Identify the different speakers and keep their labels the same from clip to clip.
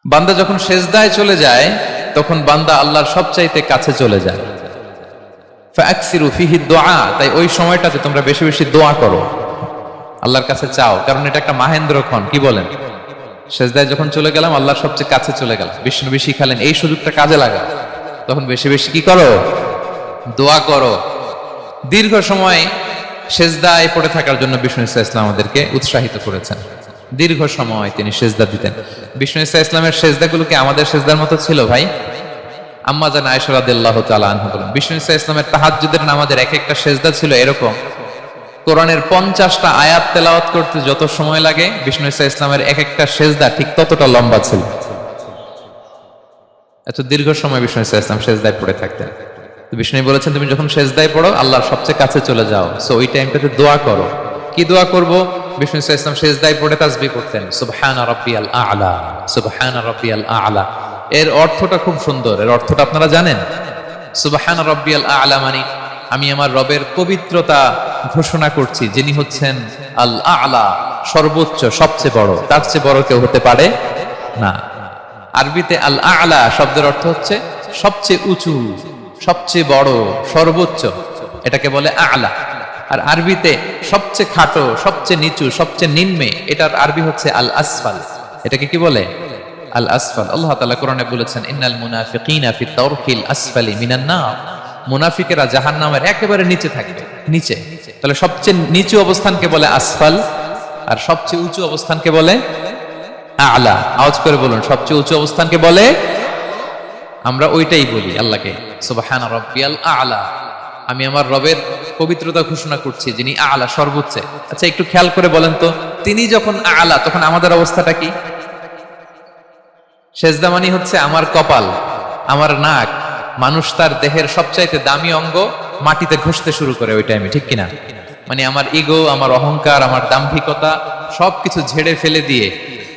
Speaker 1: বান্দা যখন সেজদায় চলে যায় তখন বান্দা আল্লাহর সবচাইতে কাছে চলে যায়। ফাকসিরু ফিহি দুআ, তাই ওই সময়টাতে তোমরা বেশি বেশি দোয়া করো, আল্লাহর কাছে চাও, কারণ এটা একটা মাহেন্দ্রক্ষণ। কি বলেন? সেজদায় যখন চলে গেলাম, আল্লাহর সবচেয়ে কাছে চলে গেলাম, বিষ্ণু বেশি খালেন, এই সুযোগটা কাজে লাগা, তখন বেশি বেশি কি করো? দোয়া করো। দীর্ঘ সময় সেজদায় পড়ে থাকার জন্য বিষ্ণু ইসা ইসলাম আমাদেরকে উৎসাহিত করেছেন। দীর্ঘ সময় তিনি সেজদা দিতেন। বিষ্ণু ইসা ইসলামের সেজদাগুলো কি আমাদের সেজদার মতো ছিল ভাই? আম্মা জান আয়েশা রাদিয়াল্লাহু তাআলা আনহা বলেন, বিষ্ণু ইসা ইসলামের তাহাজ্জুদের নামাজের এক একটা সেজদা ছিল এরকম, কোরআনের 50টা আয়াত তেলাওয়াত করতে যত সময় লাগে, বিষ্ণু ইসা ইসলামের এক একটা সেজদা ঠিক ততটা লম্বা ছিল। এত দীর্ঘ সময় বিষ্ণু ইসা ইসলাম সেজদায় পড়ে থাকতেন। তো বিষ্ণু বলেছেন, তুমি যখন সেজদায় পড়ো আল্লাহর সবচেয়ে কাছে চলে যাও, সো ওই টাইমটাতে দোয়া করো। কি দোয়া করব? বিষ্ণু ইসা ইসলাম সেজদায় পড়ে তাসবিহ করতেন, সুবহানা রাব্বিয়াল আ'লা, সুবহানা রাব্বিয়াল আ'লা। এর অর্থটা খুব সুন্দর। এর অর্থটা আপনারা জানেন? সুবহানা রাব্বিয়াল আ'লা মানে আমি আমার রবের পবিত্রতা ঘোষণা করছি, যিনি হচ্ছেন আল আ'লা, সর্বোচ্চ, সবচেয়ে বড়, তার চেয়ে বড় কেউ হতে পারে না। আরবিতে আল আ'লা শব্দের অর্থ হচ্ছে সবচেয়ে উঁচু, সবচেয়ে বড়, সর্বোচ্চ, এটাকে বলে আ'লা। আর আরবিতে সবচেয়ে খাটো, সবচেয়ে নিচু, সবচেয়ে নিম্নে, এটার আরবি হচ্ছে আল আসফাল। এটাকে কি বলে? আল আসফাল। আল্লাহ তাআলা কোরআনে বলেছেন, ইন্নাল মুনাফিকিনা ফি দারকিল আসফালি মিনান নার, মুনাফিকেরা জাহান্নামের একেবারে নিচে থাকবে, নিচে। তাহলে সবচেয়ে নিচু অবস্থানকে বলে আসফাল, আর সবচেয়ে উঁচু অবস্থানকে বলে আ'লা। আওয়াজ করে বলুন, সবচেয়ে উঁচু অবস্থানকে বলে, আমরা ওইটাই বলি আল্লাহকে, সুবহানা রাব্বিয়াল আ'লা, আমি আমার রবের পবিত্রতা ঘোষণা করছি, যিনি আ'লা, সর্বোচ্চ। আচ্ছা, একটু খেয়াল করে বলেন তো, তিনি যখন আ'লা তখন আমাদের অবস্থাটা কি? সেজদা মানে হচ্ছে আমার কপাল, আমার নাক, মানুষ তার দেহের সবচাইতে দামি অঙ্গ মাটিতে ঘষতে শুরু করে ওই টাইমে, ঠিক কিনা? মানে আমার ইগো, আমার অহংকার, আমার দাম্ভিকতা সবকিছু ঝেড়ে ফেলে দিয়ে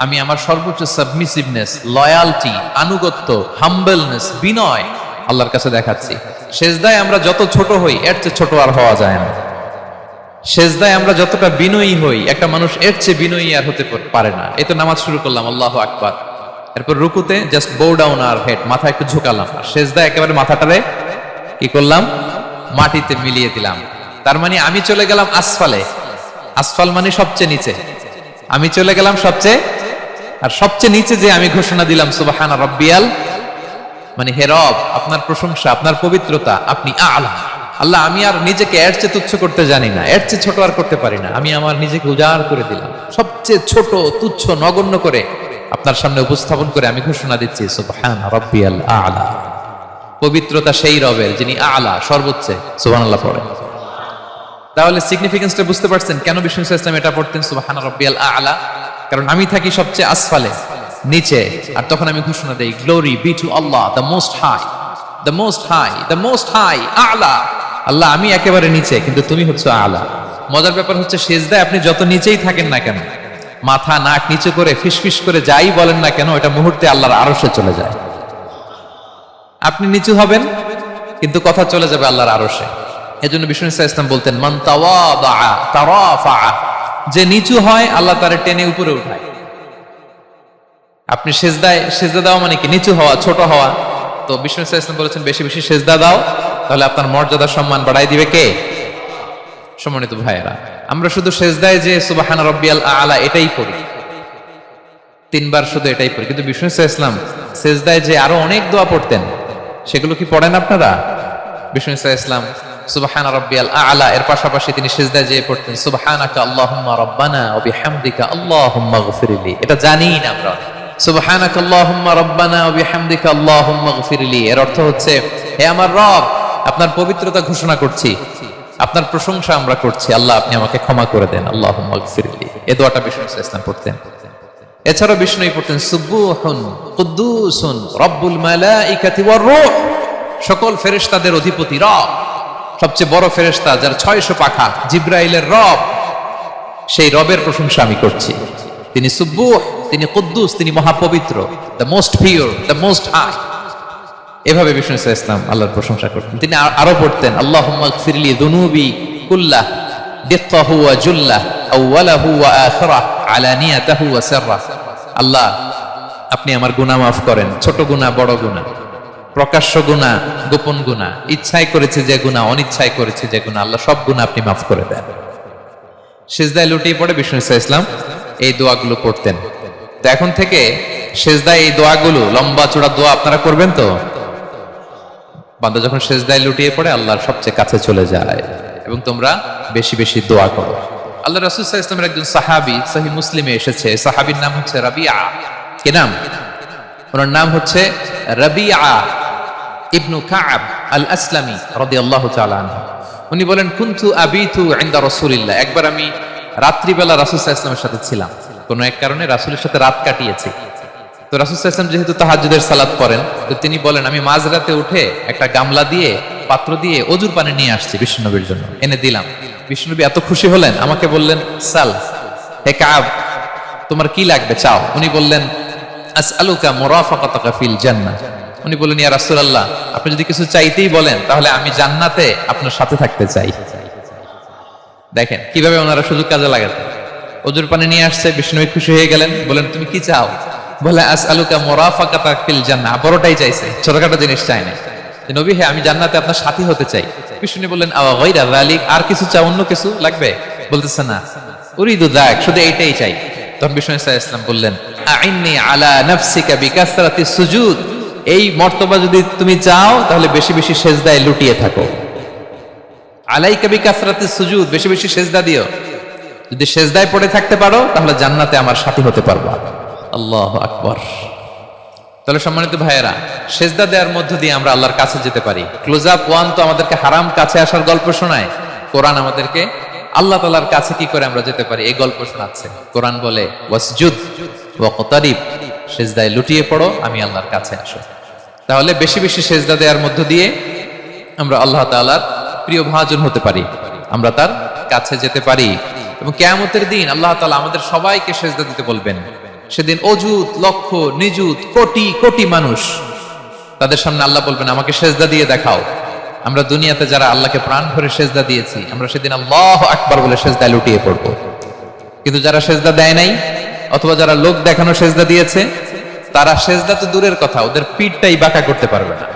Speaker 1: আমি আমার সর্বোচ্চ সাবমিসিভনেস, লয়ালটি, আনুগত্য, হাম্বলনেস, বিনয় আল্লাহর কাছে দেখাচ্ছি। সেজদায় আমরা যত ছোট হই এর চেয়ে ছোট আর হওয়া যায় না। সেজদায় আমরা যতটা বিনয়ী হই, একটা মানুষ এর চেয়ে বিনয়ী আর হতে পারে না। এই তো নামাজ শুরু করলাম, আল্লাহু আকবার, এরপর রুকুতে জাস্ট বো ডাউন আর হেড, মাথা একটু ঝুঁকালাম, আর সেজদায় একেবারে মাথাটারে কি করলাম? মাটিতে মিলিয়ে দিলাম। তার মানে আমি চলে গেলাম আসফালে। আসফাল মানে সবচেয়ে নিচে, আমি চলে গেলাম সবচেয়ে, আর সবচেয়ে নিচে যে আমি ঘোষণা দিলাম সুবহানা রাব্বিয়াল, মানে হে রব, আপনার প্রশংসা, আপনার পবিত্রতা, আপনি আ'লা। আল্লাহ, আমি আর নিজেকে এর চেয়ে তুচ্ছ করতে জানি না, এর চেয়ে ছোট আর করতে পারি না, আমি আমার নিজেকে উজাড় করে দিলাম, সবচেয়ে ছোট, তুচ্ছ, নগণ্য করে আপনার সামনে উপস্থাপন করে আমি ঘোষণা দিচ্ছি সুবহানা রাব্বিয়াল আ'লা। পবিত্রতা সেই রবের যিনি আ'লা, সর্বোচ্চ। সুবহানাল্লাহ পড়েন। তাহলে সিগনিফিকেন্সটা বুঝতে পারছেন কেন বিষ্ণু ইসলাম এটা পড়তেন, সুবহানা রাব্বিয়াল আ'লা? কারণ আমি থাকি সবচেয়ে আসফালে, নিচে, আর তখন আমি ঘোষণা দেই, glory be to Allah, the most high, the most high, the most high, আ'লা। আল্লাহ, আমি একেবারে নিচে, কিন্তু তুমি হচ্ছে আ'লা। মজার ব্যাপার হচ্ছে, সেজদায় আপনি যত নিচেই থাকেন না কেন, মাথা নাক নিচে করে ফিসফিস করে যাই বলেন না কেন, এটা মুহূর্তে আল্লাহর আরশে চলে যায়। আপনি নিচু হবেন কিন্তু কথা চলে যাবে আল্লাহর আরশে। এজন্য বিষ্ণু ইসলাম বলতেন, মান তাওয়াদা তারাফা, যে নিচু হয় আল্লাহ তারে টেনে উপরে উঠায়। আপনি সেজদায়, সেজদা দাও মানে কি? নিচু হওয়া, ছোট হওয়া। তো বিষ্ণু ইসলাম বলেছেন, বেশি বেশি সেজদা দাও, তাহলে আপনার মর্যাদা, সম্মান বাড়াই দিবে কে? সম্মানিত ভাইয়েরা, আমরা শুধু সেজদায় যে সুবহানা রাব্বিয়াল আ'লা এটাই পড়ি, 3 বার শুধু এটাই পড়ি, কিন্তু বিষ্ণু ইসলাম সেজদায় যে আরো অনেক দোয়া পড়তেন, সেগুলো কি পড়েন আপনারা? বিষ্ণু ইসলাম সুবহানা রাব্বিয়াল আ'লা এর পাশাপাশি তিনি সেজদায় যে পড়তেন, সুবহানাকা আল্লাহুম্মা রাব্বানা ওয়া বিহামদিকা আল্লাহুম্মা গফিরলি। এটা জানি না আমরা, সুবহানাকা আল্লাহুম্মা রাব্বানা ওয়া বিহামদিকা আল্লাহুম্মা গফিরলি, এর অর্থ হচ্ছে, হে আমার রব, আপনার পবিত্রতা ঘোষণা করছি, আপনার প্রশংসা আমরা করছি, আল্লাহ আপনি আমাকে ক্ষমা করে দেন, আল্লাহুম্মা গফিরলি। এই দোয়াটা বিষ্ণু ইসলাম পড়তেন। এছাড়াও বিষ্ণু পড়তেন, সুবহুন কুদ্দুসুন রব্বুল মালাইকাতি ওয়ার রূহ, সকল ফেরেশতাদের অধিপতি রব, সবচেয়ে বড় ফেরেশতা যার 600 পাখা, জিবরাইলের রব, সেই রবের প্রশংসা আমি করছি। তিনি সুবহুহ, তিনি কুদ্দুস, তিনি মহাপবিত্র, the most pure, the most high. এভাবে বিষ্ণু ইসলাম আল্লাহর প্রশংসা করতেন। তিনি আরো পড়তেন, আল্লাহুম্মা গফিরলি যুনুবি কুল্লাহ দিক্কাহু ওয়া জুল্লাহ আউওয়ালাহু ওয়া আখিরাহ আলানিয়াতাহু ওয়া সিররাহ। আল্লাহ, আপনি আমার গুনাহ মাফ করেন, ছোট গুনাহ বড় গুনাহ, প্রকাশ্য গুনাহ গোপন গুনাহ, ইচ্ছায় করেছে যে গুনাহ অনিচ্ছায় করেছে যে গুনাহ, আল্লাহ সব গুনাহ আপনি মাফ করে দেন। সিজদায় লুটিয়ে পড়ে বিষ্ণু ইসলাম এই দোয়াগুলো পড়তেন। তো এখন থেকে সিজদায় এই দোয়াগুলো লম্বা চূড়া দোয়া আপনারা করবেন তো? বান্দা যখন সিজদায় লুটিয়ে পড়ে আল্লাহর সবচেয়ে কাছে চলে যায়, এবং তোমরা বেশি বেশি দোয়া করো। আল্লাহ রাসূল সাল্লাল্লাহু আলাইহি ওয়াসাল্লামের একজন সাহাবী সহিহ মুসলিমে এসেছে, সাহাবীর নাম হচ্ছে রাবিআ। কি নাম? ওনার নাম হচ্ছে রাবিআ ইবনু কাব আল আসলামি রাদিয়াল্লাহু তাআলা আনহু। উনি বলেন, কুনতু আবিতু ইনদা রাসূলিল্লাহ, একবার আমি রাত্রিবেলা রাসূল সাল্লাল্লাহু আলাইহি ওয়াসাল্লামের সাথে ছিলাম, কোন এক কারণে রাসূলের সাথে রাত কাটিয়েছি। তো রাসূল সাল্লাল্লাহু আলাইহি ওয়াসাল্লাম যেহেতু তাহাজ্জুদের সালাত পড়েন, তো তিনি বলেন আমি মাঝরাতে উঠে একটা গামলা দিয়ে পাত্র দিয়ে অজুর পানি নিয়ে আসছি বিশ্বনবীর জন্য, এনে দিলাম। বিশ্বনবী এত খুশি হলেন, আমাকে বললেন, সাল হে কাব, তোমার কি লাগবে চাও। উনি বললেন, আসআলুকা মুরাফাকাতাকা ফিল জান্নাহ। উনি বললেন, ইয়া রাসূলুল্লাহ, আপনি যদি কিছু চাইতেই বলেন তাহলে আমি জান্নাতে আপনার সাথে থাকতে চাই। দেখেন কিভাবে ওনারা সুযোগ কাজে লাগাতেন। অজুর পানি নিয়ে আসছে, বিষ্ণু খুশি হয়ে গেলেন, বলেন তুমি কি চাও? বলে আসআলুকা মুরাফাকাতাকা ফিল জান্নাহ, বড়টাই চাইছে, ছোটখাটো জিনিস চাই না। নবী হে, আমি জান্নাতে আপনার সাথী হতে চাই। বিষ্ণু বললেন, আওয়া গায়রা যালিক, আর কিছু চাও, অন্য কিছু লাগবে? বলতেছে না, উরিদু যাক, শুধু এইটাই চাই। তখন বিষ্ণু সাল্লাল্লাহু আলাইহি ওয়াসাল্লাম বললেন, আইন্নি আলা নাফসিকা বিকাসরাতিস সুজুদ, এই মর্তবা যদি তুমি চাও তাহলে বেশি বেশি সেজদায় লুটিয়ে থাকো। আলাইকা বিকাসরাতিস সুজুদ, বেশি বেশি সেজদা দিও। যদি সেজদায় পড়ে থাকতে পারো তাহলে জান্নাতে আমার সাথী হতে পারবা। আল্লাহু আকবার। তাহলে সম্মানিত ভাইয়েরা, সেজদা দেওয়ার মধ্য দিয়ে আমরা আল্লাহর কাছে যেতে পারি। ক্লোজ আপ ওয়ান তো আমাদেরকে হারাম কাছে আসার গল্প শোনায়, কোরআন আমাদেরকে আল্লাহ তাআলার কাছে কি করে আমরা যেতে পারি এই গল্প শোনাচ্ছে। কোরআন বলে, ওয়াসজুদ ওয়াকতারিব, সেজদায় লুটিয়ে পড়ো, আমি আল্লাহর কাছে আসো। তাহলে বেশি বেশি সেজদা দেওয়ার মধ্য দিয়ে আমরা আল্লাহ তাআলার প্রিয় ভাজন হতে পারি, আমরা তার কাছে যেতে পারি। এবং কিয়ামতের দিন আল্লাহ তাআলা আমাদের সবাইকে সেজদা দিতে বলবেন। সেদিন অযুত লক্ষ নিযুত কোটি কোটি মানুষ, তাদের সামনে আল্লাহ বলবেন, আমাকে সেজদা দিয়ে দেখাও। আমরা দুনিয়াতে যারা আল্লাহকে প্রাণ ভরে সেজদা দিয়েছি, আমরা সেদিন আল্লাহু আকবার বলে সেজদায় লুটিয়ে পড়ব। কিন্তু যারা সেজদা দেয় নাই, অথবা যারা লোক দেখানো সেজদা দিয়েছে, তারা সেজদা তো দূরের কথা, ওদের পিঠটাই বাঁকা করতে পারবে না।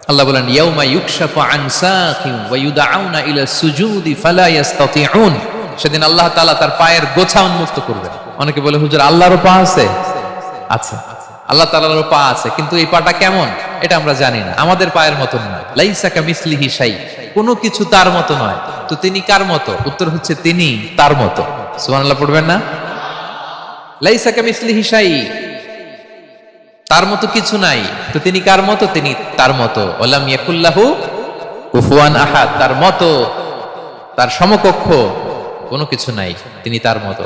Speaker 1: আল্লাহ বলেন, ইয়াউমা ইউকশাফু আন সাকিন ওয়া ইউদআউনা ইলা সুজুদি ফালা ইস্তাতিউন, সেদিন আল্লাহ তাআলা তার পায়ের গোছা উন্মুক্ত করবেন। অনেকে বলে, হুজুর আল্লাহরও পা আছে? আছে, আল্লাহ তাআলারও পা আছে, কিন্তু এই পাটা কেমন এটা আমরা জানি না, আমাদের পায়ের মতো নয়। লাইসা কামিসলিহি শাই, কোনো কিছু তার মতো নয়। তো তিনি কার মতো? উত্তর হচ্ছে তিনি তার মতো। সুবহানাল্লাহ পড়বেন না? লাইসা কামিসলিহি শাই, তার মতো কিছু নাই। তো তিনি কার মতো? তিনি তার মতো। ওয়ালাম ইয়াকুল্লাহু কুফুয়ান আহাদ, তার মতো, তার সমকক্ষ কোনো কিছু নাই, তিনি তার মতো।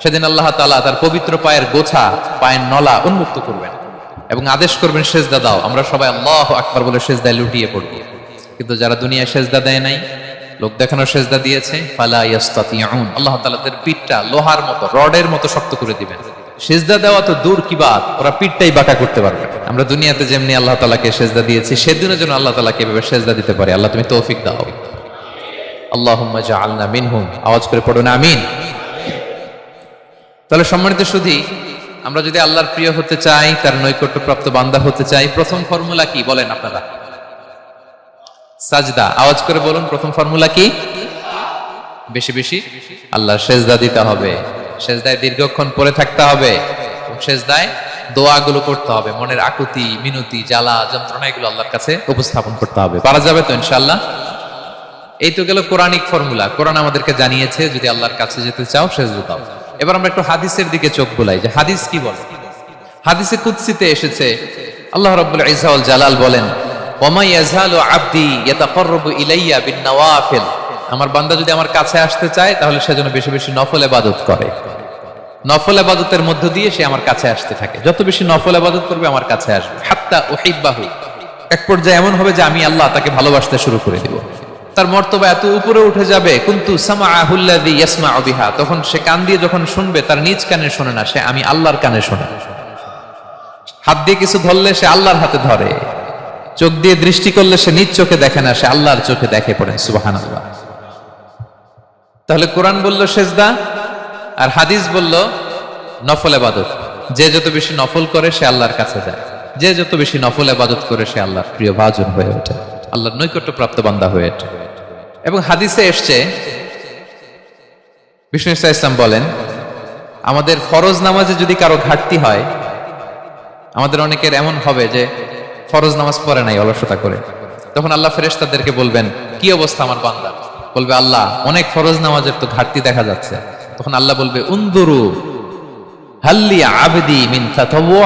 Speaker 1: সেদিন আল্লাহ তাআলা তার পবিত্র পায়ের গোছা, পায়ের নলা উন্মুক্ত করবেন এবং আদেশ করবেন, সেজদা দাও। আমরা সবাই আল্লাহু আকবার বলে সেজদায় লুটিয়ে পড়ব। কিন্তু যারা দুনিয়ায় সেজদা দেয় নাই, লোক দেখানোর সেজদা দিয়েছে, ফালা ইস্তাতিউন, আল্লাহ তাআলা তাদের পিঠটা লোহার মতো, রডের মতো শক্ত করে দিবেন। সেজদা দেওয়া তো দূর কি বাত, ওরা পিঠটাই বাঁকা করতে পারবে। আমরা দুনিয়াতে যেমনি আল্লাহ তাআলাকে সেজদা দিয়েছি, সেদিনের জন্য আল্লাহ তাআলাকে এভাবে সেজদা দিতে পারে। আল্লাহ তুমি তৌফিক দাও। আল্লাহুম্মা জাআলনা মিনহুম, আওয়াজ করে পড়ুন আমিন। তাহলে সম্মানিত সুধী, আমরা যদি আল্লাহর প্রিয় হতে চাই, তার নৈকট্যপ্রাপ্ত বান্দা হতে চাই, প্রথম ফর্মুলা কি বলেন আপনারা? সাজদা। আওয়াজ করে বলুন, প্রথম ফর্মুলা কি? বেশি বেশি আল্লাহর সেজদা দিতে হবে, সেজদায় দীর্ঘক্ষণ পড়ে থাকতে হবে, সেজদায় দোয়াগুলো করতে হবে, মনের আকুতি মিনতি জ্বালা যন্ত্রণা এগুলো আল্লাহর কাছে উপস্থাপন করতে হবে। পারা যাবে তো ইনশাআল্লাহ? এই তো গেল কোরআনিক ফর্মুলা। কোরআন আমাদেরকে জানিয়েছে যদি আল্লাহর কাছে যেতে চাও সেজদা দাও। এবার আমরা একটু হাদিসের দিকে চোখ বুলাই, যে হাদিস কি বলে। হাদিসে কুদসিতে এসেছে, আল্লাহ রাব্বুল ইজ্জা ওয়াল জালাল বলেন, ওয়ামা ইয়াজালু আবদি ইয়াতাকাররাবু ইলাইয়া বিন-নওয়াফিল, আমার বান্দা যদি আমার কাছে আসতে চায় তাহলে সে যেন বেশি বেশি নফল ইবাদত করে। নফল ইবাদতের মধ্য দিয়ে সে আমার কাছে আসতে থাকে। যত বেশি নফল ইবাদত করবে আমার কাছে আসবে। হাত্তা উহিব্বাহু, এক পর্যায়ে এমন হবে যে আমি আল্লাহ তাকে ভালোবাসতে শুরু করে দিব। তার মর্তবা এত উপরে উঠে যাবে, কুনতু সামাআহুল্লাযী ইয়াসমাউ বিহা, তখন সে কান দিয়ে যখন শুনবে তার নিজ কানে শোনে না, সে আমি আল্লাহর কানে শোনে। হাত দিয়ে কিছু ধরলে সে আল্লাহর হাতে ধরে, চোখ দিয়ে দৃষ্টি করলে সে নিজ চোখে দেখে না, সে আল্লাহর চোখে দেখে। পড়েন সুবহানাল্লাহ। তাহলে কোরআন বলল সেজদা, আর হাদিস বলল নফল ইবাদত। যে যত বেশি নফল করে সে আল্লাহর কাছে যায়, যে যত বেশি নফল ইবাদত করে সে আল্লাহর প্রিয় ভাজন হয়ে ওঠে, আল্লাহর নৈকট্যপ্রাপ্ত বান্দা হয়ে ওঠে। এবং হাদিসে এসছে, বিষ্ণু ইসলাম বলেন, আমাদের ফরজ নামাজে যদি কারো ঘাটতি হয়, আমাদের অনেকের এমন হবে যে ফরজ নামাজ পড়ে নাই অলসতা করে, তখন আল্লাহ ফেরেশতাদেরকে বলবেন, কি অবস্থা আমার বান্দা? বলবে, আল্লাহ অনেক ফরজ নামাজের তো ঘাটতি দেখা যাচ্ছে। তখন আল্লাহ বলবে, উনদুরু হাল্লি আবদি মিন তাতাওয়ু,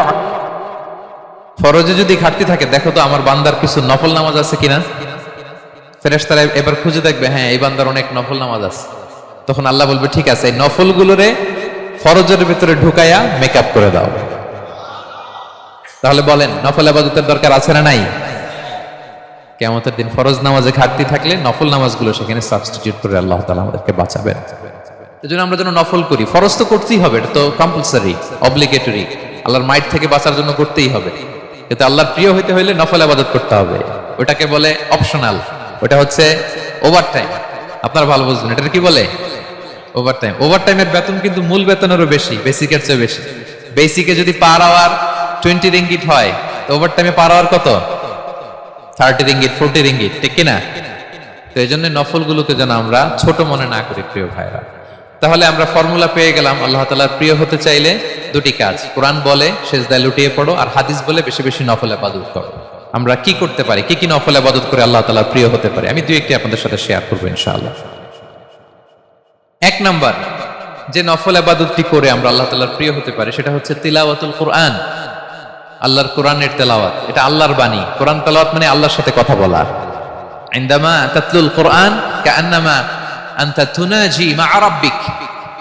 Speaker 1: ফরজে যদি ঘাটতি থাকে দেখো তো আমার বান্দার কিছু নফল নামাজ আছে কিনা। ফেরেশতারা এবার খুঁজে দেখবে, হ্যাঁ এই বান্দার অনেক নফল নামাজ আছে। তখন আল্লাহ বলবে, ঠিক আছে, এই নফলগুলোরে ফরজের ভিতরে ঢুকাইয়া মেকআপ করে দাও। তাহলে বলেন, নফল ইবাদতের দরকার আছে না নাই? কিয়ামতের দিন ফরজ নামাজে ঘাটতি থাকলে নফল নামাজগুলো সেখানে সাবস্টিটিউট করে আল্লাহ তাআলা আমাদেরকে বাঁচাবেন। এজন্য আমরা যেন নফল করি। ফরজ তো করতেই হবে, এটা তো কম্পালসরি, অব্লিগেটরি, আল্লাহর মাইট থেকে বাঁচার জন্য করতেই হবে। কিন্তু আল্লাহর প্রিয় হইতে হইলে নফল ইবাদত করতে হবে। ওটাকে বলে অপশনাল, ওটা হচ্ছে ওভারটাইম। আপনারা ভালো বুঝবেন, এটা কি বলে? ওভারটাইম। ওভারটাইমের বেতন কিন্তু মূল বেতনেরও বেশি, বেসিকের চেয়ে বেশি। বেসিকে যদি পার আওয়ার 20 রিঙ্গিট হয়, তো ওভারটাইমে পার আওয়ার কত? 30 রিঙ্গিট, 40 রিঙ্গিট, ঠিক কিনা? তো এই জন্য নফলগুলোকে যেন আমরা ছোট মনে না করি প্রিয় ভাইরা। তাহলে আমরা ফর্মুলা পেয়ে গেলাম, আল্লাহ তাআলার প্রিয় হতে চাইলে দুটি কাজ, কোরআন বলে সিজদায় লুটিয়ে পড়ো, আর হাদিস বলে বেশি বেশি নফল ইবাদত করো। আমরা কি করতে পারি, কি কি নফল ইবাদত করে আল্লাহ তাআলার প্রিয় হতে পারি, আমি দুই একটি আপনাদের সাথে শেয়ার করবো ইনশাআল্লাহ। এক নাম্বার যে নফল ইবাদতটি করে আমরা আল্লাহ তাআলার প্রিয় হতে পারি, সেটা হচ্ছে তিলাওয়াতুল কোরআন, আল্লাহর কোরআনের তেলাওয়াত। এটা আল্লাহর বাণী। কোরআন তেলাওয়াত মানে আল্লাহর সাথে কথা বলা। ইনদামা তাতলুল কোরআন কাআন্নামা আনতা তুনাজি মা রাব্বিক,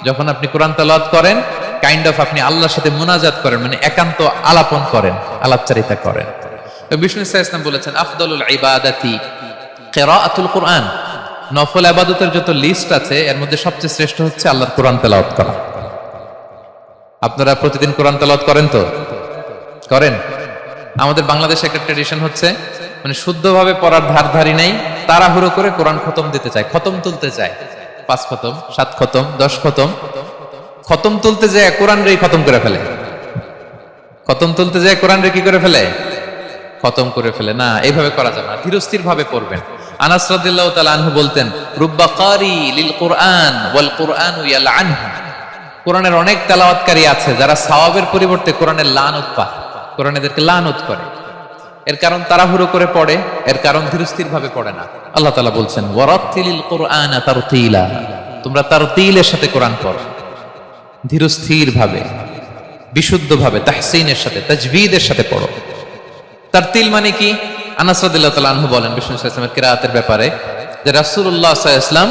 Speaker 1: যখন আপনি কোরআন তেলাওয়াত করেন, কাইন্ড অফ আপনি আল্লাহর সাথে মুনাজাত করেন, মানে একান্ত আলাপন করেন, আলাপচারিতা করেন। তো বিষ্ণু ইসলাম বলেছেন, আফদলুল ইবাদাতি কিরাআতুল কোরআন, নফল ইবাদতের যত লিস্ট আছে এর মধ্যে সবচেয়ে শ্রেষ্ঠ হচ্ছে আল্লাহর কোরআন তেলাওয়াত করা। আপনারা প্রতিদিন কোরআন তেলাওয়াত করেন তো? করেন? আমাদের বাংলাদেশে একটা ট্র্যাডিশন হচ্ছে, মানে শুদ্ধভাবে পড়ার ধারধারি নাই, তাড়াহুড়ো করে কোরআন খতম দিতে চায়, খতম তুলতে চায়, 5 খতম, 7 খতম, 10 খতম। খতম তুলতে যায় কোরআন রে খতম করে ফেলে, খতম তুলতে যায় কোরআন রে কি করে ফেলে? খতম করে ফেলে। না, এইভাবে করা যাবে না, ধীরস্থির ভাবে পড়বেন। আনাস রাদিয়াল্লাহু তাআলা আনহু বলতেন, রুব্বা কারি লিল কোরআন ওয়াল কোরআনু ইয়ালআনহু, কোরআনের অনেক তেলাওয়াতকারী আছে যারা সওয়াবের পরিবর্তে কোরআনের লানত পায়, কোরআন এদেরকে লানত করে। এর কারণ তাড়াহুড়ো করে পড়ে, এর কারণ ধীরস্থির ভাবে পড়ে না। আল্লাহ তাআলা বলছেন, ওয়ারাতিলিল কোরআনা তারতিলা, তোমরা তারতিলের সাথে কোরআন পড়ো, ধীরস্থির ভাবে, বিশুদ্ধ ভাবে, তাহসিনের সাথে, তাজবিদের সাথে পড়ো। তারতিল মানে কি? আনাস রাদিয়াল্লাহু তাআলা আনহু বলেন বিষ্ণু সাল্লাল্লাহু আলাইহি ওয়াসাল্লামের কিরাআতের ব্যাপারে, যে রাসূলুল্লাহ সাল্লাল্লাহু আলাইহি ওয়াসাল্লাম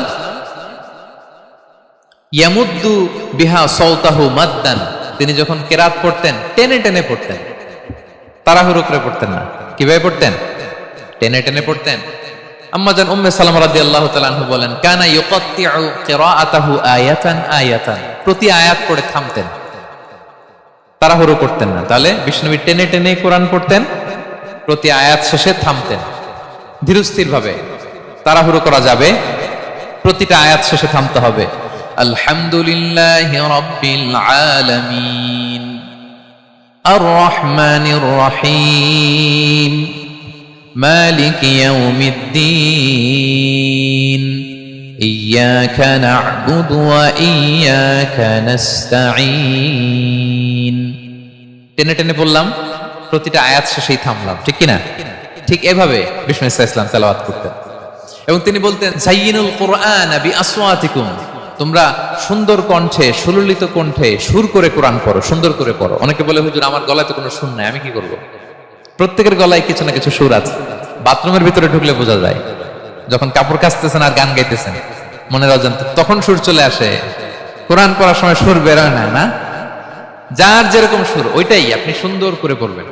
Speaker 1: ইয়ামুদ্দু বিহা সাওতাহু মাদ্দান, তিনি যখন কিরাত পড়তেন টেনে টেনে পড়তেন, তাড়াহুড়ো করে পড়তেন না। কিভাবে পড়তেন? টেনে টেনে পড়তেন। আম্মা জান উম্মে সালামা রাদিয়াল্লাহু তাআলা আনহা বলেন, কানা ইউকাত্তিউ কিরাআতাহু আয়াতান আয়াতান, প্রতি আয়াত পড়ে থামতেন, তাড়াহুড়ো করতেন না। তাহলে বিষ্ণুবী টেনে টেনে কোরআন পড়তেন, প্রতি আয়াত শেষে থামতেন, ধীরস্থির ভাবে। তাড়াহুড়ো করা যাবে, প্রতিটা আয়াত শেষে থামতে হবে। আলহামদুলিল্লাহি রাব্বিল আলামিন আর রহমানির রহিম মালিকি ইয়াউমিদ্দিন ইয়্যাকা না'বুদু ওয়া ইয়্যাকা নাস্তাঈন। টেনে টেনে বললাম, প্রতিটা আয়াত শেষেই থামলাম, ঠিক কিনা? ঠিক এভাবে বিষ্ণু ইসলাম তেলাওয়াত করতেন। এবং তিনি বলতেন, যায়িনুল কোরআন বিআসওয়াতিকুম, তোমরা সুন্দর কণ্ঠে, সুললিত কণ্ঠে সুর করে কোরআন পড়ো, সুন্দর করে পড়ো। অনেকে বলে, হুজুর আমার গলায় তো কোনো সুর নাই, আমি কি করব? প্রত্যেকের গলায় কিছু না কিছু সুর আছে। বাথরুমের ভিতরে ঢুকলে বোঝা যায়, যখন কাপড় কাচতেছেন আর গান গাইতেছেন মনের অজান্তে, তখন সুর চলে আসে। কোরআন পড়ার সময় সুর বেরোয় না, না? যার যেরকম সুর ওইটাই আপনি সুন্দর করে পড়বেন।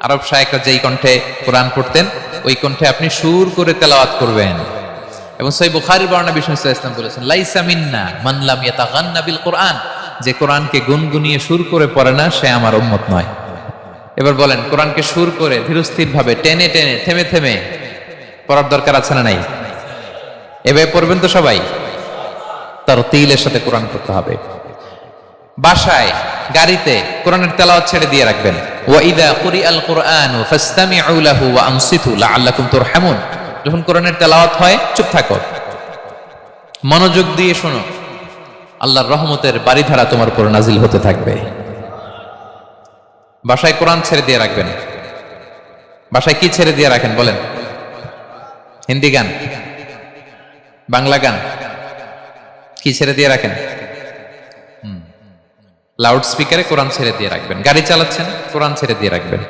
Speaker 1: আরব শায়েখরা যেই কণ্ঠে কোরআন পড়তেন ওই কণ্ঠে আপনি সুর করে তেলাওয়াত করবেন। এবং সহিহ বুখারীর বর্ণনা বিষ্ণু সাল্লাল্লাহু আলাইহি ওয়াসাল্লাম বলেছেন, লাইসা মিন্না মান লাম ইয়াতাগান্না বিল কোরআন, যে কোরআনকে গুনগুনিয়ে সুর করে পড়ে না সে আমার উম্মত নয়। এবার বলেন, কোরআনকে সুর করে ধীরস্থির ভাবে, টেনে টেনে, থেমে থেমে পড়ার দরকার আছে না নাই? এভাবে পড়বেন তো সবাই? তারতিলের সাথে কোরআন পড়তে হবে। বাসায় গাড়িতে কোরআনের তেলাওয়াত ছেড়ে দিয়ে রাখবেন। ওয়া ইযা কুরিআল কুরআনু ফাসতামিউ লাহু ওয়া আনসিতু লাআল্লাকুম তুরহামুন। যখন কোরআনের তেলাওয়াত হয় চুপ থাকো, মনোযোগ দিয়ে শোনো, আল্লাহর রহমতের বাড়িধারা তোমার উপর নাজিল হতে থাকবে। বাসায় কোরআন ছেড়ে দিয়ে রাখবেন। বাসায় কি ছেড়ে দিয়ে রাখেন বলেন? হিন্দি গান, বাংলা গান, কি ছেড়ে দিয়ে রাখেন? লাউড স্পিকারে কোরআন ছেড়ে দিয়ে রাখবেন। গাড়ি চালাচ্ছেন, কোরআন ছেড়ে দিয়ে রাখবেন,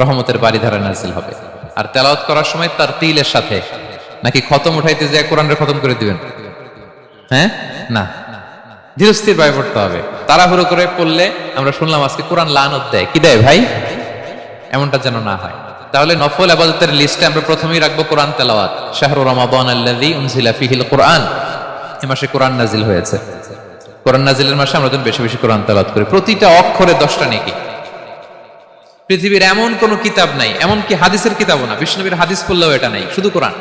Speaker 1: রহমতের বাড়িধারা নাজিল হবে। আর তেলাওয়াত করার সময় তার তিলের সাথে, নাকি খতম উঠাইতে যায় কোরআনের খতম করে দিবেন? হ্যাঁ, না, ধীরস্থির ভাবে পড়তে হবে। তাড়াহুড়ো করে পড়লে আমরা শুনলাম আজকে কোরআন লানত দেয়, কি দেয় ভাই? এমনটা যেন না হয়। তাহলে নফল ইবাদতের লিস্টে আমরা প্রথমেই রাখবো কোরআন তেলাওয়াত। শাহরু রমাদান আল্লাযী উনজিলা ফীহিল কুরআন, এই মাসে কোরআন নাজিল হয়েছে। কোরআন নাজিলের মাসে আমরা যেন বেশি বেশি কোরআন তেলাওয়াত করি। প্রতিটা অক্ষরে 10টা নেকি। পৃথিবীর এমন কোন কিতাব নাই, এমন কি হাদিসের কিতাবও না, বিষ্ণুবীর হাদিস পড়লেও এটা নাই, শুধু কোরআন,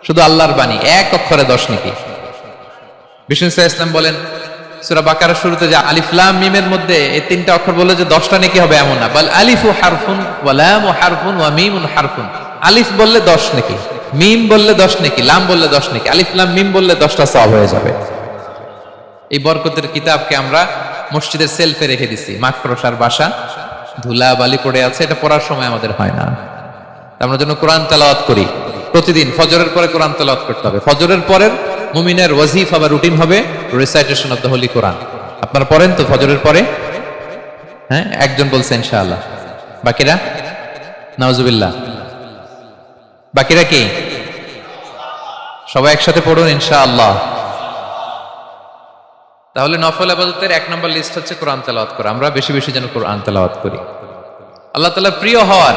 Speaker 1: শুধু আল্লাহর বাণী, এক অক্ষরে 10 নেকি। বিষ্ণু সাল্লাল্লাহু আলাইহি ওয়াসাল্লাম বলেন সূরা বাকারার শুরুতে যে আলিফ লাম মিমের মধ্যে এই 3টা অক্ষর বলে যে 10টা নেকি হবে এমন না, বল আলিফু হারফুন ওয়া লামু হারফুন ওয়া মিমুন হারফুন। আলিফ বললে 10 নেকি, মিম বললে 10 নেকি, লাম বললে 10 নেকি, আলিফ লাম মিম বললে 10টা সওয়াব হয়ে যাবে। এই বরকতের কিতাবকে আমরা মসজিদের সেলফে রেখে দিছি। মাকড়সার বাসা, ধুলা বালি পড়ে আছে, এটা পড়ার সময় আমাদের হয় না। আমরা যেন কোরআন তেলাওয়াত করি প্রতিদিন। ফজরের পরে কোরআন তেলাওয়াত করতে হবে। ফজরের পরের মুমিনের ওয়াজিফা বা রুটিন হবে রিসাইটেশন অফ দ্য হোলি কোরআন। আপনারা পড়েন তো ফজরের পরে? হ্যাঁ, একজন বলছে ইনশাআল্লাহ, বাকিরা নাউজুবিল্লাহ। বাকিরা কি? সবাই একসাথে পড়ুন ইনশাআল্লাহ। তাহলে নফল ইবাদতের 1 নম্বর লিস্ট হচ্ছে কোরআন তেলাওয়াত করা। আমরা বেশি বেশি যেন কোরআন তেলাওয়াত করি। আল্লাহ তাআলার প্রিয় হওয়ার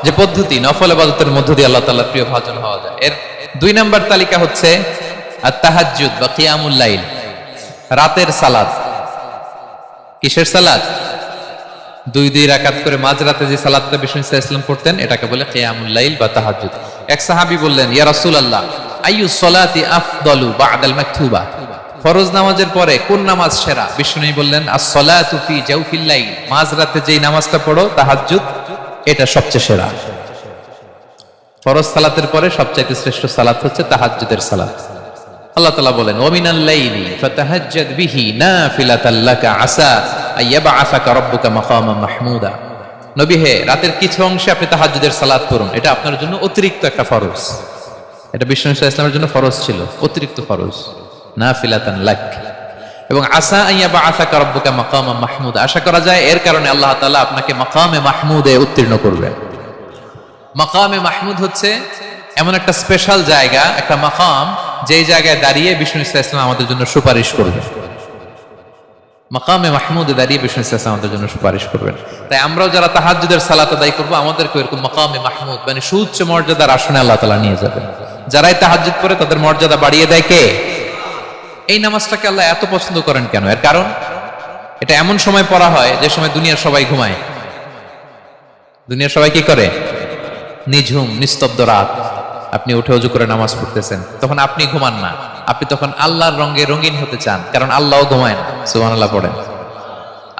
Speaker 1: যে পদ্ধতি, নফল ইবাদতের মধ্য দিয়ে আল্লাহ তাআলার প্রিয় ভাজন হওয়া যায়। এর 2 নম্বর তালিকা হচ্ছে আত-তাহাজ্জুদ বা কিয়ামুল লাইল, রাতের সালাত। কিসের সালাত? 2 রাকাত করে মাঝরাতে যে সালাতটা বিষ্ণু সাল্লাল্লাহু আলাইহি ওয়াসাল্লাম পড়তেন, এটাকে বলে কিয়ামুল লাইল বা তাহাজ্জুদ। এক সাহাবী বললেন, ইয়া রাসূলুল্লাহ, আইয়ুস সালাতি আফদালু বা'দাল মাকতুবা? ফরজ নামাজের পরে কোন নামাজ সেরা? বিষ্ণু বললেন, আস-সালাতু ফি জাওফিল লাইল, মাঝরাতে যেই নামাজটা পড়ো তাহাজ্জুদ, এটা সবচেয়ে সেরা। ফরজ সালাতের পরে সবচাইতে শ্রেষ্ঠ সালাত হচ্ছে তাহাজ্জুদের সালাত। আল্লাহ তাআলা বলেন, ওয়া মিনাল লাইলি ফাতাহাজ্জাদ বিহি নাফিলাতাল লাকা আসা আইয়াবআসাকা রাব্বুকা মাকামান মাহমুদা। নবী হে, রাতের কিছু অংশে আপনি তাহাজ্জুদের সালাত পড়ুন, এটা আপনার জন্য অতিরিক্ত একটা ফরজ। এটা বিষ্ণু সাল্লাল্লাহু আলাইহি ওয়াসাল্লামের জন্য ফরজ ছিল, অতিরিক্ত ফরজ, নাফিলাতান লাক। এবং আসা আইয়াবআসাকা রাব্বুকা মাকামান মাহমুদা, আশা করা যায় এর কারণে আল্লাহ তাআলা আপনাকে মাকামে মাহমুদে উত্তীর্ণ করবেন। মাকামে মাহমুদ হচ্ছে এমন একটা স্পেশাল জায়গা, একটা মাকাম, যেই জায়গায় দাঁড়িয়ে বিষ্ণু সাল্লাল্লাহু আলাইহি ওয়াসাল্লাম আমাদের জন্য সুপারিশ করবেন। মাকামে মাহমুদে দাঁড়িয়ে বিষ্ণু সাল্লাল্লাহু আলাইহি ওয়াসাল্লাম আমাদের জন্য সুপারিশ করবেন। তাই আমরাও যারা তাহাজ্জুদের সালাত আদায় করব, আমাদেরকে এরকম মাকামে মাহমুদ মানে সুউচ্চ মর্যাদার আসনে আল্লাহ তাআলা নিয়ে যাবেন। যারাই তাহাজ্জুদ পড়ে তাদের মর্যাদা বাড়িয়ে দেয় কে? এই নামাজটাকে আল্লাহ এত পছন্দ করেন কেন? এর কারণ, এটা এমন সময় পড়া হয় যে সময় দুনিয়ার সবাই ঘুমায়। দুনিয়ার সবাই কি করে? নিঝুম নিস্তব্ধ রাত, আপনি উঠে ওযু করে নামাজ পড়তেছেন, তখন আপনি ঘুমান না, আপনি তখন আল্লাহর রঙে রঙিন হতে চান, কারণ আল্লাহও ঘুমায় না। সুবহানাল্লাহ পড়েন।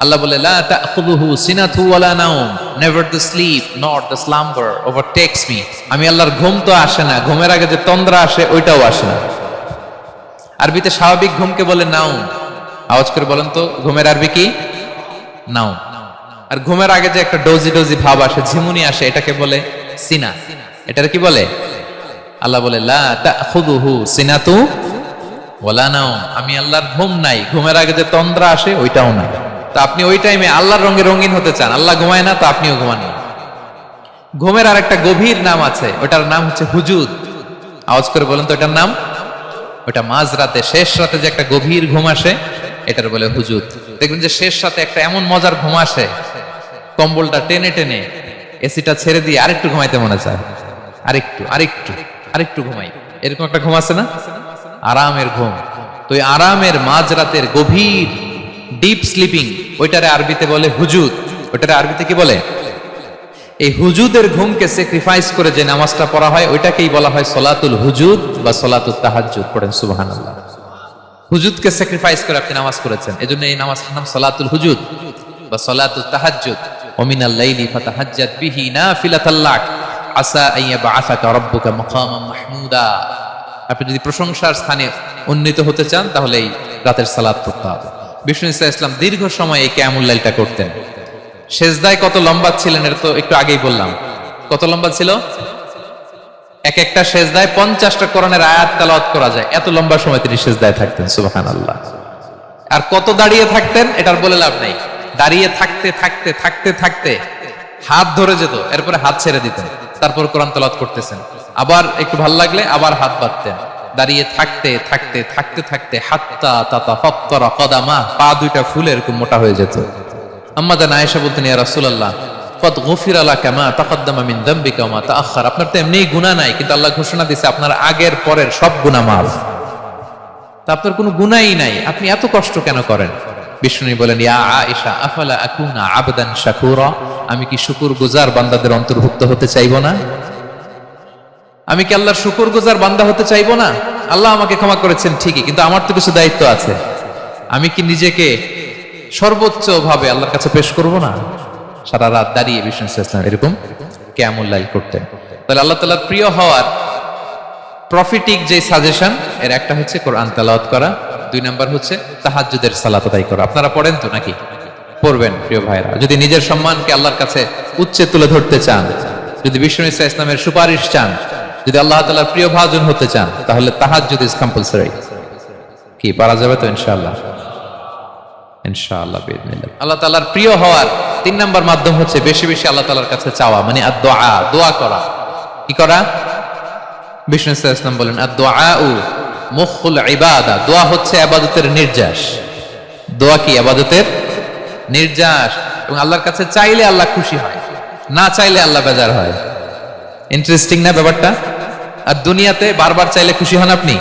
Speaker 1: আল্লাহ বলে, লা তাখুযুহু সিনাতু ওয়ালা নাওম, never the sleep not the slumber overtakes me. আমি আল্লাহর ঘুম তো আসে না, ঘুমের আগে যে তন্দ্রা আসে ওইটাও আসে না। আরবিতে স্বাভাবিক ঘুমকে বলে নাওম। আওয়াজ করে বলেন তো, ঘুমের আরবি কি? নাওম। আর ঘুমের আগে যে একটা ডোজি ডোজি ভাব আসে, ঝিমুনি আসে, এটাকে বলে সিনা। এটার কি বলে? আল্লাহ বলে, লা তাখুযুহু সিনাতু ওয়ালা নাওম, আমি আল্লাহর ঘুম নাই, ঘুমের আগে যে তন্দ্রা আসে ওইটাও নাই। তো আপনি ওই টাইমে আল্লাহর রঙে রঙিন হতে চান, আল্লাহ ঘুমায় না, তো আপনিও ঘুমান না। ঘুমের আর একটা গভীর নাম আছে, ওটার নাম হচ্ছে হুজুদ। আওয়াজ করে বলেন তো এটার নাম? ওটা মাঝরাতে, শেষ রাতে যে একটা গভীর ঘুম আসে, এটার বলে হুজুদ। দেখবেন যে শেষ রাতে একটা এমন মজার ঘুম আসে, কম্বলটা টেনে টেনে এসিটা ছেড়ে দিয়ে আরেকটু ঘুমাইতে মনে চায়, আরেকটু আরেকটু আরেকটু ঘুমাই, এরকম একটা ঘুম আছে না? আরামের ঘুম। তো এই আরামের মাঝরাতের গভীর ডিপ স্লিপিং, ওইটারে আরবিতে বলে হুজুদ। ওইটারে আরবিতে কি বলে? এই হুজুদের ঘুমকে স্যাক্রিফাইস করে যে নামাজটা পড়া হয়, ওইটাকেই বলা হয় সলাতুল হুজুদ বা সলাতুত তাহাজ্জুদ। পড়েন সুবহানাল্লাহ। হুজুদকে স্যাক্রিফাইস করে আপনি নামাজ পড়েছেন, এজন্য এই নামাজের নাম সালাতুল হুজুদ বা সালাতুত তাহাজ্জুদ। ওয়া মিনাল লাইলি ফাতাহাজ্জাত বিহি নাফিলাতাল লাক আসা আন ইয়াবআসাকা রাব্বুকা মাকামান মাহমুদা। আপনি যদি প্রশংসার স্থানে উন্নীত হতে চান তাহলে এই রাতের সালাত পড়তে হবে। বিষ্ণু ইসলাম দীর্ঘ সময় এই কিয়ামুল লাইলটা করতেন। সেজদায় কত লম্বা ছিলেন এটা তো একটু আগেই বললাম। কত লম্বা ছিল? এক একটা সেজদায় 50টা কোরআনের আয়াত তেলাওয়াত করা যায়, এত লম্বা সময় তিনি সেজদায় থাকতেন। সুবহানাল্লাহ। আর কত দাঁড়িয়ে থাকতেন এটার বলে লাভ নাই। দাঁড়িয়ে থাকতে থাকতে থাকতে থাকতে হাত ধরে যেত, এরপরে হাত ছেড়ে দিতেন, তারপর কোরআন তেলাওয়াত করতেছেন। আবার একটু ভালো লাগলে আবার হাত বাঁধতেন। দাঁড়িয়ে থাকতে থাকতে থাকতে থাকতে হাত্তা তাতাফাত্তারা কদামা, পা দুইটা ফুলে এরকম মোটা হয়ে যেত। আম্মা জান আয়েশা বলতেন, ইয়া রাসূলুল্লাহ কদ গফিরা লাকা মা তাকদ্দামা মিন যামবিকা ওয়া মা তাআখার। আপনার তো এমনিই গুনাহ নাই, কিন্তু আল্লাহ ঘোষণা দিয়েছে আপনার আগের পরের সব গুনাহ মাফ। তা আপনার কোনো গুনাহই নাই, আপনি এত কষ্ট কেন করেন? বিষ্ণু বলেন, ইয়া আয়েশা আফালা আকুনা আবদান শাকুরা, আমি কি শুকরগুজার বান্দাদের অন্তর্ভুক্ত হতে চাইবো না? আমি কি আল্লাহর শুকরগুজার বান্দা হতে চাইবো না? আল্লাহ আমাকে ক্ষমা করেছেন ঠিকই, কিন্তু আমার তো কিছু দায়িত্ব আছে। আমি কি নিজেকে সর্বোচ্চ ভাবে আল্লাহর কাছে পেশ করব না? সারা রাত দাঁড়িয়ে বিষ্ণু ইসলাম এরকম কিয়ামুল লাইল করতেন। তাহলে আল্লাহ তাআলার প্রিয় হওয়ার প্রফিটিক যে সাজেশন, এর একটা হচ্ছে কোরআন তেলাওয়াত করা, 2 নাম্বার হচ্ছে তাহাজ্জুদের সালাত আদায় করা। আপনারা পড়েন তো নাকি? পড়বেন প্রিয় ভাইরা। যদি নিজের সম্মানকে আল্লাহর কাছে উচ্চে তুলে ধরতে চান, যদি বিষ্ণু ইসলামের সুপারিশ চান, যদি আল্লাহ তাআলার প্রিয় ভাজন হতে চান, তাহলে তাহাজ্জুদ ইজ কম্পালসরি। কি পারা যাবে তো? ইনশাআল্লাহ, ইনশাআল্লাহ বিইذنিল্লাহ। আল্লাহ তাআলার প্রিয় হওয়ার 3 নাম্বার মাধ্যম হচ্ছে বেশি বেশি আল্লাহ তাআলার কাছে চাওয়া, মানে আদ-দুআ, দোয়া করা। কি করা? বিষ্ণু ইসলাম বলেন, আদ-দুআউ মুখুল ইবাদা, দোয়া হচ্ছে ইবাদতের নির্যাস। দোয়া কি? ইবাদতের নির্যাস। এবং আল্লাহর কাছে চাইলে আল্লাহ খুশি হয়, না চাইলে আল্লাহ বেজার হয়। ইন্টারেস্টিং না ব্যাপারটা? আর দুনিয়াতে বারবার চাইলে খুশি হন আপনি?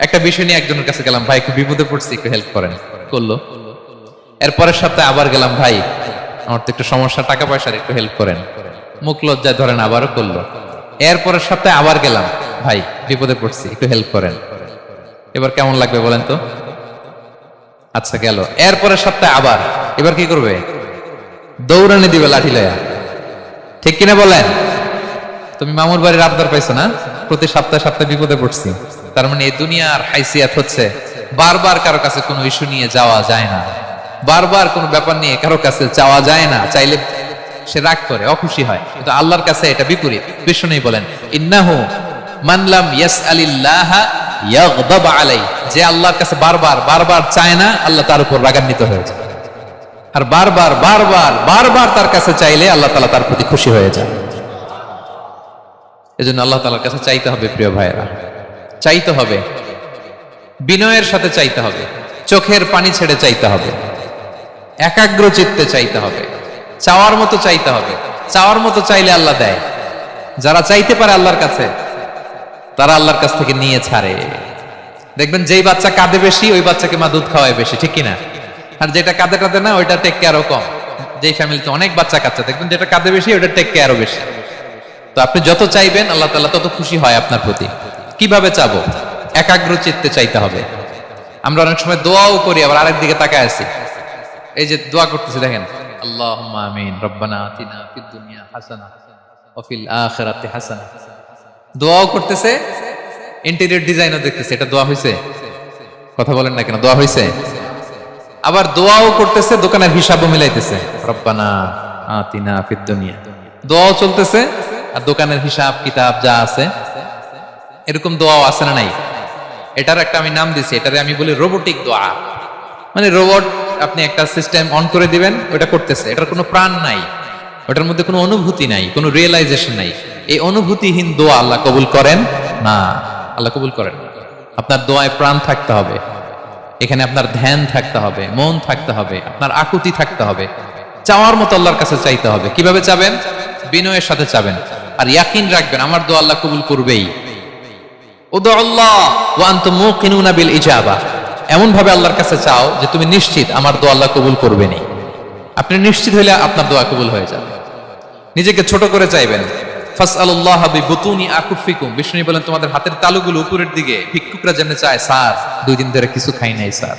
Speaker 1: একটা বিষয় নিয়ে একজনের কাছে গেলাম, ভাই একটু বিপদে পড়ছি, একটু হেল্প করেন, করলো। এরপরের সপ্তাহে আবার গেলাম, ভাই আমার তো একটু সমস্যা, টাকা পয়সার, একটু হেল্প করেন, মুখ লজ্জায় ধরেন, আবারও করলো। এরপরের সপ্তাহে আবার গেলাম, ভাই বিপদে পড়ছি, একটু হেল্প করেন। এবার কেমন লাগবে বলেন তো? আচ্ছা গেল। এরপরের সপ্তাহে আবার, এবার কি করবে? দৌড়ানি দিবে লাঠি লয়া। ঠিক কিনা বলেন? তুমি মামুর বাড়ির আবদার পাইছো না, প্রতি সপ্তাহে সপ্তাহে বিপদে পড়ছি। তার মানে এই দুনিয়ার হাইসিয়াত হচ্ছে বারবার কারো কাছে কোনো ইস্যু নিয়ে যাওয়া যায় না, বারবার কোনো ব্যাপার নিয়ে কারো কাছে চাওয়া যায় না। চাইলে সে রাগ করে, অখুশি হয়, কিন্তু আল্লাহর কাছে এটা বিপরীত। বিষ্ণু বলেন, ইন্নাহু মান লাম ইয়াসআলিল্লাহা ইয়াগদাব আলাই, যে আল্লাহর কাছে বারবার বারবার চায় না, আল্লাহ তার উপর রাগান্বিত হয়ে যায়। আর বারবার বারবার বারবার তার কাছে চাইলে আল্লাহ তাআলা তার প্রতি খুশি হয়ে যায়। এজন্য আল্লাহ তাআলার কাছে চাইতে হবে প্রিয় ভাইয়েরা, চাইতে হবে, বিনয়ের সাথে চাইতে হবে, চোখের পানি ছেড়ে চাইতে হবে, একাগ্র চিত্তে চাইতে হবে, চাওয়ার মতো চাইতে হবে। চাওয়ার মতো চাইলে আল্লাহ দেয়। যারা চাইতে পারে আল্লাহর কাছে, তারা আল্লাহর কাছ থেকে নিয়ে ছাড়ে। দেখবেন যেই বাচ্চা কাঁদে বেশি, ওই বাচ্চাকে মা দুধ খাওয়ায় বেশি, ঠিক কিনা? আর যেটা কাঁদে কাঁদে না, ওইটা টেক কেয়ারও কম। যেই ফ্যামিলিতে অনেক বাচ্চা কাচ্চা, দেখবেন যেটা কাঁদে বেশি, ওইটা টেক কেয়ারও বেশি। তো আপনি যত চাইবেন আল্লাহ তাআলা তত খুশি হয় আপনার প্রতি। কিভাবে চাবো? একাগ্র চিত্তে চাইতে হবে। আমরা অনেক সময় দোয়াও করি, আবার আরেক দিকে তাকায় আছি। এই যে দোয়া করতেছি, দেখেন, আল্লাহুম্মা আমিন, রব্বানা আতিনা ফিদ দুনিয়া হাসানা ওয়া ফিল আখিরাতি হাসানা। দোয়াও করতেছে, ইন্টেরিয়র ডিজাইনও দেখতেছে। এটা দোয়া হইছে? কথা বলেন না কেন? দোয়া হইছে? আবার দোয়াও করতেছে, দোকানের হিসাবও মিলাইতেছে, রব্বানা আতিনা ফিদ দুনিয়া। দোয়াও চলতেছে আর দোকানের হিসাব কিতাব যা আছে, এরকম দোয়াও আছে না নাই? এটার একটা আমি নাম দিছি, এটারে আমি বলি রোবোটিক দোয়া। মানে রোবট, আপনি একটা সিস্টেম অন করে দিবেন, ওটা করতেছে, এটার কোনো প্রাণ নাই, ওটার মধ্যে কোনো অনুভূতি নাই, কোনো রিয়েলাইজেশন নাই। এই অনুভূতিহীন দোয়া আল্লাহ কবুল করেন না, আল্লাহ কবুল করেন না। আপনার দোয়ায় প্রাণ থাকতে হবে, এখানে আপনার ধ্যান থাকতে হবে, মন থাকতে হবে, আপনার আকুতি থাকতে হবে, চাওয়ার মতো আল্লাহর কাছে চাইতে হবে। কিভাবে চাবেন? বিনয়ের সাথে চাবেন, আর ইয়াকিন রাখবেন আমার দোয়া আল্লাহ কবুল করবেই। উদুল্লাহ ওয়া আনতুম মুকিনুনা বিল ইজাবা, এমন ভাবে আল্লাহর কাছে চাও যে তুমি নিশ্চিত আমার দোয়া আল্লাহ কবুল করবেনই। আপনি নিশ্চিত হলে আপনার দোয়া কবুল হয়ে যাবে। নিজেকে ছোট করে চাইবেন, ফাসআলুল্লাহ বিবুতুনি আকুফিকুম, বিষ্ণু বলেন তোমাদের হাতের তালুগুলো উপরের দিকে। ভিক্ষুকরা যেন চায়, স্যার 2 দিন ধরে কিছু খাই নাই স্যার,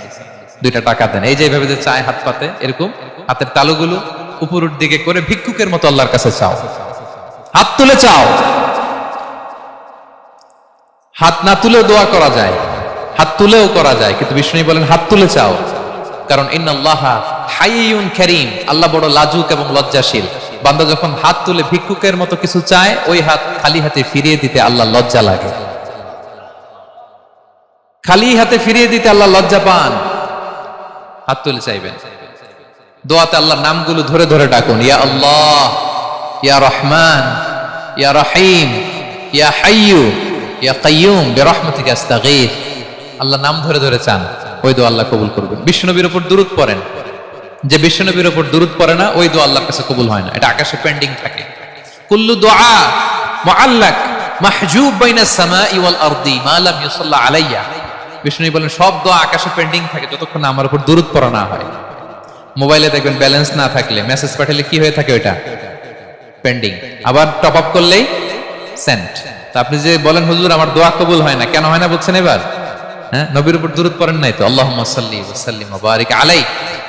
Speaker 1: 2টা টাকা দেন, এই যে এইভাবে যে চায় হাত পাতে, এরকম হাতের তালুগুলো উপরের দিকে করে ভিক্ষুকের মতো আল্লাহর কাছে চাও, হাত তুলে চাও। হাত না তুলেও দোয়া করা যায়, হাত তুলেও করা যায়, কিন্তু বিষ্ণু বলেন হাত তুলে চাও, কারণ ইন্নাল্লাহা হাইয়ুন কারীম, আল্লাহ বড় লাজুক এবং লজ্জাশীল। বান্দা যখন হাত তুলে ভিক্ষুকের মতো কিছু চায়, ওই হাত খালি হাতে ফিরিয়ে দিতে আল্লাহ লজ্জা লাগে, খালি হাতে ফিরিয়ে দিতে আল্লাহ লজ্জা পান। হাত তুলে চাইবেন। দোয়াতে আল্লাহর নামগুলো ধরে ধরে ডাকুন, ইয়া আল্লাহ, ইয়া রহমান, ইয়া রহিম, ইয়া হাইয়ু, ইয়া কাইয়ুম বিরহমাতিকা আস্তাগীথ। আল্লাহ নাম ধরে ধরে চান, ওই দোয়া আল্লাহ কবুল করবেন। বিশ্বনবীর উপর দুরূদ পড়েন, যে বিশ্বনবীর উপর দুরূদ পড়ে না, ওই দোয়া আল্লাহর কাছে কবুল হয় না, এটা আকাশে পেন্ডিং থাকে। কুল্লু দুআ মুআল্লাক মাহজুব বাইনাস সামাই ওয়াল আরদি মা লাম ইউসাল্লা আলাইয়া। বিষ্ণু বলেন সব দোয়া আকাশে পেন্ডিং থাকে যতক্ষণ আমার উপর দুরূদ পড়া না হয়। মোবাইলে দেখবেন ব্যালেন্স না থাকলে মেসেজ পাঠালে কি হয়ে থাকে, ওইটা পেন্ডিং, আবার টপ আপ করলেই সেন্ট। তা আপনি যে বলেন হুজুর আমার দোয়া কবুল হয় না, কেন হয় না বুঝছেন এবার? হ্যাঁ, নবীর উপর দুরূদ পড়েন নাই তো। আল্লাহুম্মা সাল্লি ওয়া সাল্লিম ওয়া বারিক আলাইহি।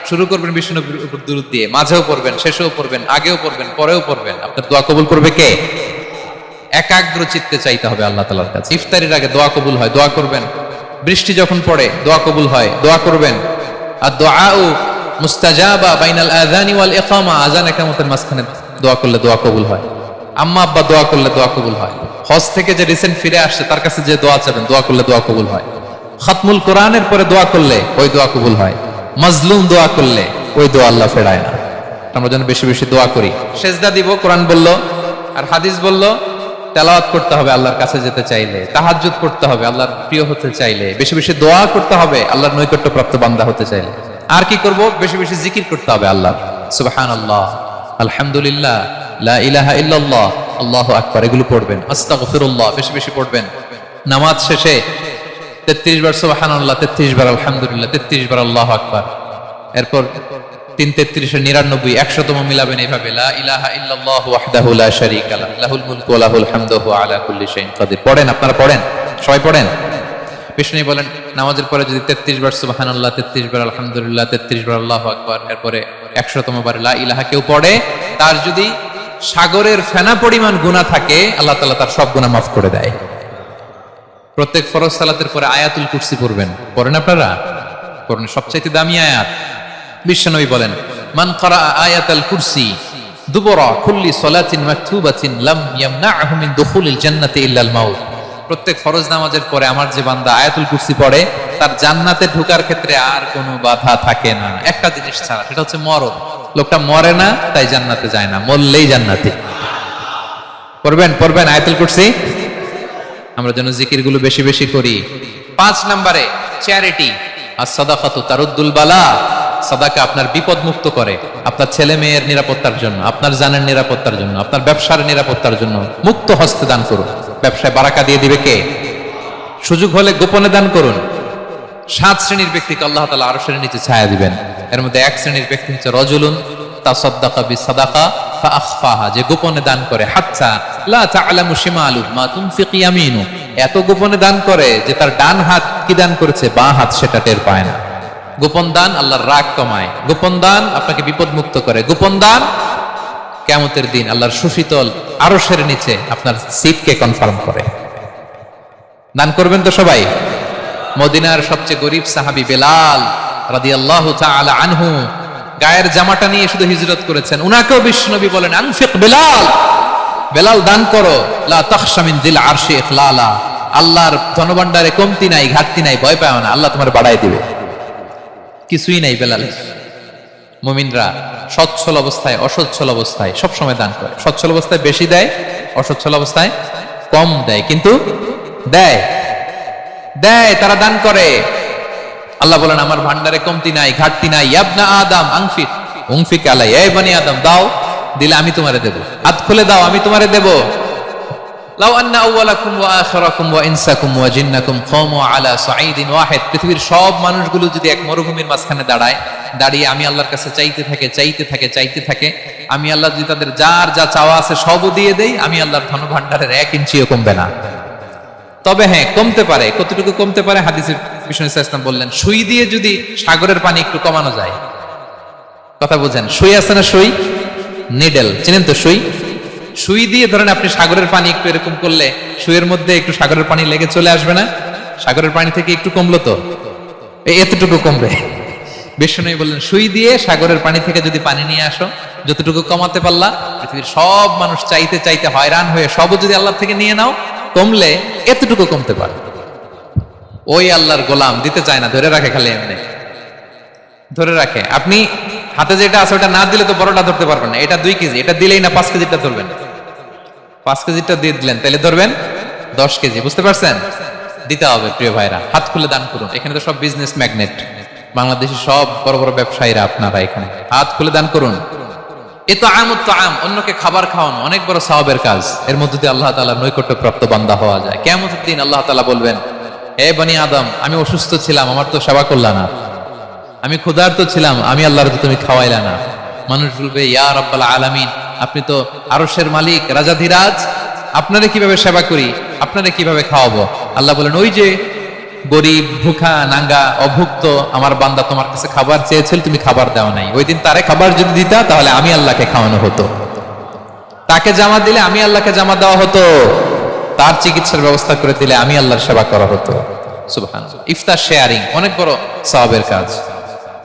Speaker 1: শুরু করবেন বিষ্ণু নবীর উপর দুরূদ দিয়ে, মাঝেও পড়বেন, শেষেও পড়বেন, আগেও পড়বেন, পরেও পড়বেন। আপনার দোয়া কবুল করবে কে? একাগ্র চিত্তে চাইতে হবে আল্লাহ তাআলার কাছে। ইফতারির আগে দোয়া কবুল হয়, দোয়া করবেন। বৃষ্টি যখন পড়ে দোয়া কবুল হয়, দোয়া করবেন। আর দুআউ মুস্তাজাবা বাইনাল আযানি ওয়াল ইকামা, আযান ইকামতের মাঝখানে দোয়া করলে দোয়া কবুল হয়। আম্মা আব্বা দোয়া করলে দোয়া কবুল হয়। হজ থেকে যে রিসেন্ট ফিরে আসছে তার কাছে যে দোয়া চাবেন, দোয়া করলে দোয়া কবুল হয়। খাতমুল কোরআনের পরে দোয়া করলে ওই দোয়া কবুল হয়। মাজলুম দোয়া করলে ওই দোয়া আল্লাহ ফেরায় না। আমরা যেন বেশি বেশি দোয়া করি। সেজদা দিব, কোরআন বলল আর হাদিস বলল তেলাওয়াত করতে হবে আল্লাহর কাছে যেতে চাইলে, তাহাজ্জুদ করতে হবে আল্লাহর প্রিয় হতে চাইলে, বেশি বেশি দোয়া করতে হবে আল্লাহর নৈকট্যপ্রাপ্ত বান্দা হতে চাইলে। আর কি করব? বেশি বেশি জিকির করতে হবে আল্লাহর। সুবহানাল্লাহ, আলহামদুলিল্লাহ, লা ইলাহা ইল্লাল্লাহ, আল্লাহু আকবার, এগুলো পড়বেন। আস্তাগফিরুল্লাহ বেশি বেশি পড়বেন। নামাজ শেষে 33 বার সুবহানাল্লাহ, 33 বার আলহামদুলিল্লাহ, 33 বার আল্লাহু আকবার। এরপর 3 33 99 100তম মিলাবেন এইভাবে, লা ইলাহা ইল্লাল্লাহু ওয়াহদাহু লা শারীকা লাহু লাহুল মুলকু ওয়া লাহুল হামদু ওয়া আলা কুল্লি শাইইন কাদির। পড়েন, আপনারা পড়েন, সবাই পড়েন। বিষ্ণু বলেন নামাজের পরে যদি 33 বার সুবহানাল্লাহ, 33 বার আলহামদুলিল্লাহ, 33 বার আল্লাহু আকবার, এরপরে 100তম বার লা ইলাহা কেউ পড়ে, তার যদি সাগরের ফেনা পরিমাণ গুনাহ থাকে আল্লাহ তাআলা তার সব গুনাহ মাফ করে দেয়। প্রত্যেক ফরজ সালাতের পরে আয়াতুল কুরসি পড়বেন। পড়েন আপনারা? পড়েন, সবচাইতে দামি আয়াত। বিশ্বনবী বলেন মান ক্বারা আয়াতাল কুরসি দুবরা কুল্লি সালাতিন মাকতুবাতিন লাম ইয়ামনাহু মিন দুখুলিল জান্নাতি ইল্লাল মাউত। প্রত্যেক ফরজ নামাজের পরে আমার যে বান্দা আয়াতুল কুরসি পড়ে তার জান্নাতে ঢোকার ক্ষেত্রে আর কোনো বাধা থাকে না, একটা জিনিস ছাড়া, সেটা হচ্ছে মরণ। লোকটা মরে না তাই জান্নাতে যায় না, মরলেই জান্নাতি। পড়বেন আয়াতুল কুরসি। আমরা যেন জিকিরগুলো বেশি বেশি করি। 5 নম্বরে চ্যারিটি। আর সাদাকাতু তারুদ্দুল বালা। সাদাকা আপনার বিপদ মুক্ত করে, আপনার ছেলে মেয়ের নিরাপত্তার জন্য, আপনার জানের নিরাপত্তার জন্য, আপনার ব্যবসার নিরাপত্তার জন্য মুক্ত হস্তে দান করুন। ব্যবসায় বারাকা দিয়ে দিবে কে? সুযোগ হলে গোপনে দান করুন। 7 শ্রেণীর ব্যক্তিকে আল্লাহ তাআলা আরশের নিচে ছায়া দিবেন। এর মধ্যে 1 শ্রেণীর ব্যক্তি হচ্ছে রজুলুন তাসাদ্দাকা বিসাদাকা ফাআখফাহা, যে গোপনে দান করে, হাত্তা লা তা'লামু শিমালু মা তুনফিকু ইয়ামিনু, এত গোপনে দান করে যে তার ডান হাত কি দান করেছে বাঁ হাত সেটা টের পায় না। গোপন দান আল্লাহর রাগ কমায়, গোপন দান আপনাকে বিপদ মুক্ত করে, গোপন দান কিয়ামতের দিন আল্লাহর সুশীতল আরশের নিচে আপনার সিটকে কনফার্ম করে। দান করবেন তো সবাই? মদিনার সবচেয়ে গরীব সাহাবী বেলাল রাদিয়াল্লাহু তাআলা আনহু গায়ের জামাটা নিয়ে শুধু হিজরত করেছেন, উনাকেও বিশ্বনবী বলেন আনফিক বেলাল, বেলাল দান করো, লা তাখশা মিন যিল আরশি ইখলালা, আল্লাহর ধনভাণ্ডারে কমতি নাই, ঘাটতি নাই, ভয় পাও না, আল্লাহ তোমার বাড়ায় দিবে। কিছুই নাই বেলাল। মুমিনরা সচ্ছল অবস্থায় অসচ্ছল অবস্থায় সব সময় দান করে। সচ্ছল অবস্থায় বেশি দেয়, অসচ্ছল অবস্থায় কম দেয়, কিন্তু দেয়। তারা দান করে। আল্লাহ বলেন আমার ভান্ডারে কমতি নাই, ঘাটতি নাই। ইবনা আদম আনফিক উনফিক আলাই, এই বনি আদম দাও, দিলে আমি তোমারে দেব। হাত খুলে দাও, আমি তোমারে দেব। লাউ আন্না আউওয়ালাকুম ওয়া আখিরাকুম ওয়া ইনসাকুম ওয়া জিন্নাকুম কামু আলা সাঈদিন ওয়াহিদ, পৃথিবীর সব মানুষগুলো যদি এক মরুভূমির মাঝখানে দাঁড়ায় দাঁড়িয়ে আমি আল্লাহর কাছে চাইতে থাকে চাইতে থাকে চাইতে থাকে, আমি আল্লাহ যদি তাদের যার যা চাওয়া আছে সবও দিয়ে দেই, আমি আল্লাহর ধন ভাণ্ডারের 1 ইঞ্চিও কমবে না। তবে হ্যাঁ, কমতে পারে। কতটুকু কমতে পারে? হাদিসের বিষ্ণু ইসলাম বললেন, সুই দিয়ে যদি সাগরের পানি একটু কমানো যায়। কথা বুঝেন? সুই আছে না, সুই, নিডেল, চিনেন তো সুই? সুই দিয়ে ধরেন আপনি সাগরের পানি একটু এরকম করলে সুইয়ের মধ্যে একটু সাগরের পানি লেগে চলে আসবে না? সাগরের পানি থেকে একটু কমলো তো, এতটুকু কমবে। বিষ্ণু বললেন, সুই দিয়ে সাগরের পানি থেকে যদি পানি নিয়ে আসো, যতটুকু কমাতে পারলা, পৃথিবীর সব মানুষ চাইতে চাইতে হয়রান হয়ে সবও যদি আল্লাহ থেকে নিয়ে নাও, কমলে এতটুকু কমতে পারে। ওই আল্লাহর গোলাম দিতে চায় না, ধরে রাখে, খালি এমনি ধরে রাখে। আপনি হাতে যেটা আছে ওটা না দিলে তো বড়টা ধরতে পারবেন না। এটা 2 কেজি, এটা দিলেই না 5 কেজিটা ধরবেন। 5 কেজিটা দিয়ে দিলেন, তাহলে ধরবেন 10 কেজি। বুঝতে পারছেন? দিতে হবে প্রিয় ভাইরা, হাত খুলে দান করুন। এখানে তো সব বিজনেস ম্যাগনেট, বাংলাদেশি সব বড় বড় ব্যবসায়ীরা আপনারা এখানে, হাত খুলে দান করুন। এ তো আম, অন্যকে খাবার খাওয়ানো অনেক বড় সওয়াবের কাজ। এর মধ্যে দিয়ে আল্লাহ তাআলার নৈকট্যপ্রাপ্ত বান্দা হওয়া যায়। কিয়ামতের দিন আল্লাহ তাআলা বলবেন, হে বনি আদম, আমি অসুস্থ ছিলাম, আমার তো সেবা করলা না। আমি ক্ষুধার্ত ছিলাম, আমি আল্লাহর তো তুমি খাওয়াইলা না। মানুষ বলবে, ইয়া রাব্বাল আলামিন, আপনি তো আরশের মালিক, রাজাধিরাজ, আপনারে কিভাবে সেবা করি, আপনারে কিভাবে খাওয়াবো? আল্লাহ বলেন, ওই যে গরিব, ভুখা, নাঙ্গা, অভুক্ত আমার বান্দা তোমার কাছে খাবার চেয়েছিল, তুমি খাবার দাও নাই। ওই দিন তারে খাবার যদি দিতা, তাহলে আমি আল্লাহকে খাওয়ানো হতো। তাকে জামা দিলে আমি আল্লাহকে জামা দেওয়া হতো। তার চিকিৎসার ব্যবস্থা করে দিলে আমি আল্লাহর সেবা করা হতো। সুবহানাল্লাহ। ইফতার শেয়ারিং অনেক বড় সওয়াবের কাজ।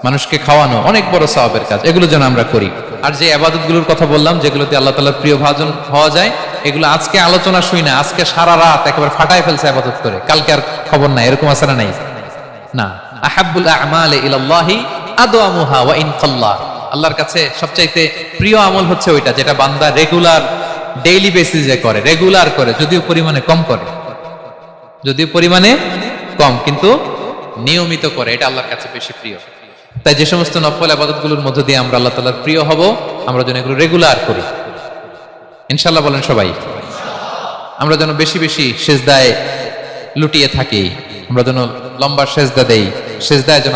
Speaker 1: মানুষকে খাওয়ানো অনেক বড় সওয়াবের কাজ। এগুলো যেন আমরা করি। আর যে ইবাদতগুলোর কথা বললাম, যেগুলোতে আল্লাহ তাআলার প্রিয় ভাজন হওয়া যায়, এগুলো আজকে আলোচনা শুই না, আজকে সারা রাত একেবারে ফাটায় ফেলছে ইবাদত করে, কালকে আর খবর নাই, এরকম আছে না? নাই না। আহাব্বুল আ'মালি ইলাল্লাহি আদওয়ামুহা ওয়া ইন কাল্লা। আল্লাহর কাছে সবচাইতে প্রিয় আমল হচ্ছে ওইটা যেটা বান্দা রেগুলার, ডেইলি বেসিসে করে, রেগুলার করে, যদিও পরিমাণে কম করে, যদিও পরিমাণে কম, কিন্তু নিয়মিত করে। এটা আল্লাহর কাছে বেশি প্রিয়। তাই যে সমস্ত নফল ইবাদতগুলোর মধ্য দিয়ে আমরা আল্লাহ তাআলার প্রিয় হব, আমরা যেন এগুলো রেগুলার করি, ইনশাআল্লাহ। বলেন সবাই। আমরা যেন বেশি বেশি সিজদায় লুটিয়ে থাকি, আমরা যেন লম্বা সিজদা দেই, সিজদায় যেন